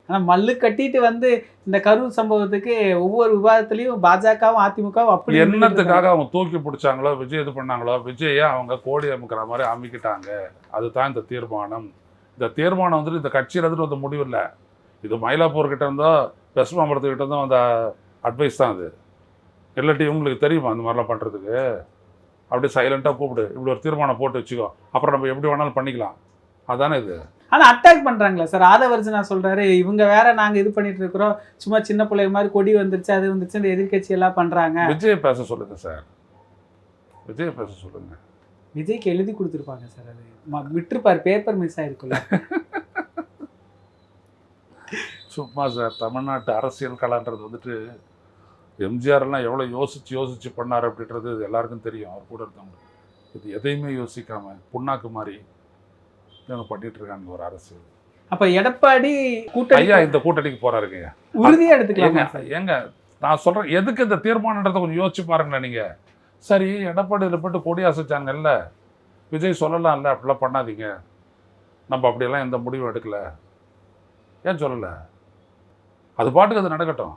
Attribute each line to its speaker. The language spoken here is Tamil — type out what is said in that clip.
Speaker 1: ஆனா மல்லு கட்டிட்டு வந்து இந்த கரூர் சம்பவத்துக்கு ஒவ்வொரு விவாதத்திலையும் பாஜகவும் அதிமுகவும் அப்படி
Speaker 2: என்னத்துக்காக அவங்க தூக்கி பிடிச்சாங்களோ, விஜய் இது பண்ணாங்களோ, விஜயை அவங்க கோழி அமுக்கிற மாதிரி அமுக்கிட்டாங்க. அதுதான் இந்த தீர்மானம். இந்த தீர்மானம் வந்துட்டு இந்த கட்சியில இருந்து வந்த முடிவு இல்லை. இது மயிலாப்பூர் கிட்ட இருந்தோ வெஸ்ட் மாம்பலத்துக்கிட்ட இருந்தோ அந்த அட்வைஸ் தான் அது. இல்லாட்டி இவங்களுக்கு தெரியுமா அந்த மாதிரிலாம் பண்ணுறதுக்கு? அப்படியே சைலண்ட்டாக கூப்பிடு, இப்படி ஒரு தீர்மானம் போட்டு வச்சுக்கோ, அப்புறம் நம்ம எப்படி வேணாலும் பண்ணிக்கலாம். அதானே இது.
Speaker 1: ஆனா அட்டாக் பண்றாங்களா சார்? ஆதவர்ஜுனா சொல்றாரு, இவங்க வேற நாங்க இது பண்ணிட்டு இருக்கிறோம், சும்மா சின்ன பிள்ளைங்க மாதிரி கொடி வந்துருச்சு அது வந்துருச்சு இந்த எதிர்கட்சி எல்லாம் பண்றாங்க.
Speaker 2: விஜய் பேச சொல்லுங்க சார், விஜய் பேச சொல்லுங்க.
Speaker 1: விஜய்க்கு எழுதி கொடுத்துருப்பாங்க சார், அது விட்டுருப்பாரு, பேப்பர் மிஸ் ஆயிருக்குல்ல.
Speaker 2: சும்மா சார், தமிழ்நாட்டு அரசியல் கலான்றது வந்துட்டு எம்ஜிஆர்லாம் எவ்வளோ யோசிச்சு பண்ணார் அப்படின்றது எல்லாருக்கும் தெரியும். அவர் கூட இருந்தவங்க இது எதையுமே யோசிக்காம புண்ணாக்கு மாதிரி இவங்க பண்ணிட்டு இருக்காங்க ஒரு அரசியல்.
Speaker 1: அப்ப எடப்பாடி கூட்டணி
Speaker 2: ஐயா இந்த கூட்டணிக்கு போறாருங்க,
Speaker 1: உறுதியா எடுத்துக்கலாம்.
Speaker 2: ஏங்க நான் சொல்றேன், எதுக்கு இந்த தீர்மானன்றதை கொஞ்சம் யோசிச்சு பாருங்களேன் நீங்க. சரி, எடப்பாடியில் போட்டு கொடி அசைச்சாங்கல்ல, விஜய் சொல்லலாம்ல அப்படிலாம் பண்ணாதீங்க, நம்ம அப்படியெல்லாம் எந்த முடிவும் எடுக்கல, ஏன் சொல்லலை? அது பாட்டுக்கு அது நடக்கட்டும்.